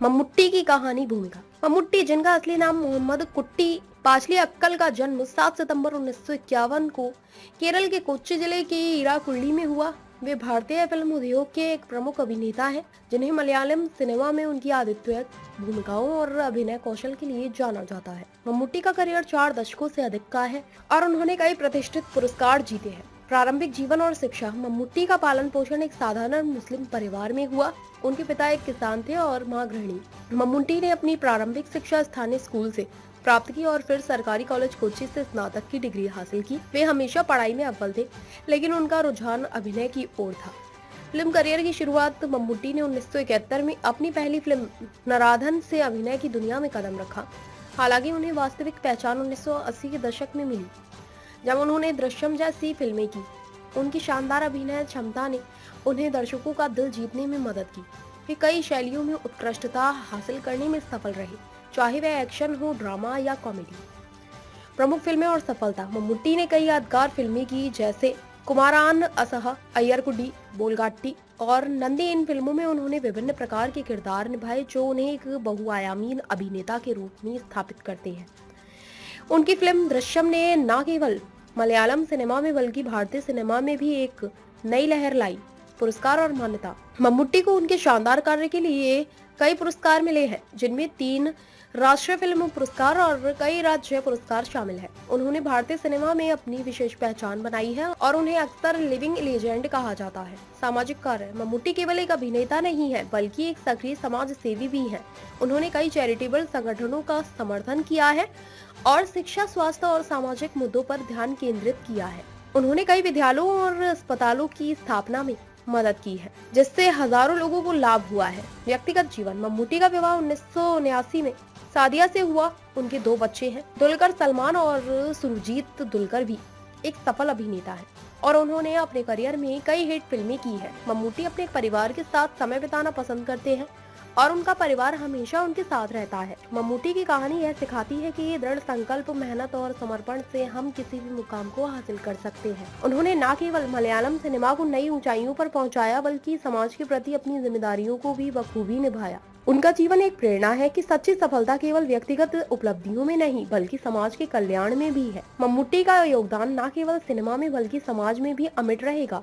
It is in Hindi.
मम्मुट्टी की कहानी भूमिका। मम्मुट्टी, जिनका असली नाम मोहम्मद कुट्टी पाचली अक्कल का जन्म 7 सितंबर 1951 को केरल के कोच्चि जिले के इराकुल्ली में हुआ। वे भारतीय फिल्म उद्योग के एक प्रमुख अभिनेता हैं, जिन्हें मलयालम सिनेमा में उनकी आदित्य भूमिकाओं और अभिनय कौशल के लिए जाना जाता है। मम्मुट्टी का करियर 4 दशकों से अधिक का है और उन्होंने कई प्रतिष्ठित पुरस्कार जीते हैं। प्रारंभिक जीवन और शिक्षा। मम्मुट्टी का पालन पोषण एक साधारण मुस्लिम परिवार में हुआ। उनके पिता एक किसान थे और मां गृहिणी। मम्मुट्टी ने अपनी प्रारंभिक शिक्षा स्थानीय स्कूल से प्राप्त की और फिर सरकारी कॉलेज कोच्चि से स्नातक की डिग्री हासिल की। वे हमेशा पढ़ाई में अव्वल थे, लेकिन उनका रुझान अभिनय की ओर था। फिल्म करियर की शुरुआत मम्मुट्टी ने 1971 में अपनी पहली फिल्म नराधन से अभिनय की दुनिया में कदम रखा। हालांकि उन्हें वास्तविक पहचान 1980 के दशक में मिली, जब उन्होंने दृश्यम जैसी फिल्में की। उनकी शानदार अभिनय क्षमता ने उन्हें दर्शकों का दिल जीतने में मदद की। वे कई शैलियों में उत्कृष्टता हासिल करने में सफल रहे, चाहे वह एक्शन हो, ड्रामा या कॉमेडी। प्रमुख फिल्में और सफलता। मम्मुट्टी ने कई यादगार फिल्में की, जैसे कुमारान असह, अय्यरकुडी, बोलगाट्टी और नंदी। इन फिल्मों में उन्होंने विभिन्न प्रकार के किरदार निभाए, जो उन्हें एक बहुआयामी अभिनेता के रूप में स्थापित करते हैं। उनकी फिल्म दृश्यम ने न केवल मलयालम सिनेमा में बल्कि भारतीय सिनेमा में भी एक नई लहर लाई। पुरस्कार और मान्यता। मम्मुट्टी को उनके शानदार कार्य के लिए कई पुरस्कार मिले हैं, जिनमें 3 राष्ट्रीय फिल्म पुरस्कार और कई राज्य पुरस्कार शामिल हैं। उन्होंने भारतीय सिनेमा में अपनी विशेष पहचान बनाई है और उन्हें अक्सर लिविंग लेजेंड कहा जाता है। सामाजिक कार्य। मम्मुट्टी केवल एक अभिनेता नहीं है, बल्कि एक सक्रिय समाज सेवी भी है। उन्होंने कई चैरिटेबल संगठनों का समर्थन किया है और शिक्षा, स्वास्थ्य और सामाजिक मुद्दों पर ध्यान केंद्रित किया है। उन्होंने कई विद्यालयों और अस्पतालों की स्थापना में मदद की है, जिससे हजारों लोगों को लाभ हुआ है। व्यक्तिगत जीवन। मम्मुट्टी का विवाह 1979 में सादिया से हुआ। उनके 2 बच्चे हैं। दुलकर सलमान और सुरजीत दुलकर भी एक सफल अभिनेता है और उन्होंने अपने करियर में कई हिट फिल्में की है। मम्मुट्टी अपने परिवार के साथ समय बिताना पसंद करते हैं और उनका परिवार हमेशा उनके साथ रहता है। मम्मुट्टी की कहानी यह सिखाती है कि दृढ़ संकल्प, मेहनत और समर्पण से हम किसी भी मुकाम को हासिल कर सकते हैं। उन्होंने न केवल मलयालम सिनेमा को नई ऊंचाइयों पर पहुंचाया, बल्कि समाज के प्रति अपनी जिम्मेदारियों को भी बखूबी निभाया। उनका जीवन एक प्रेरणा है कि सच्ची सफलता केवल व्यक्तिगत उपलब्धियों में नहीं, बल्कि समाज के कल्याण में भी है। मम्मुट्टी का योगदान न केवल सिनेमा में बल्कि समाज में भी अमिट रहेगा।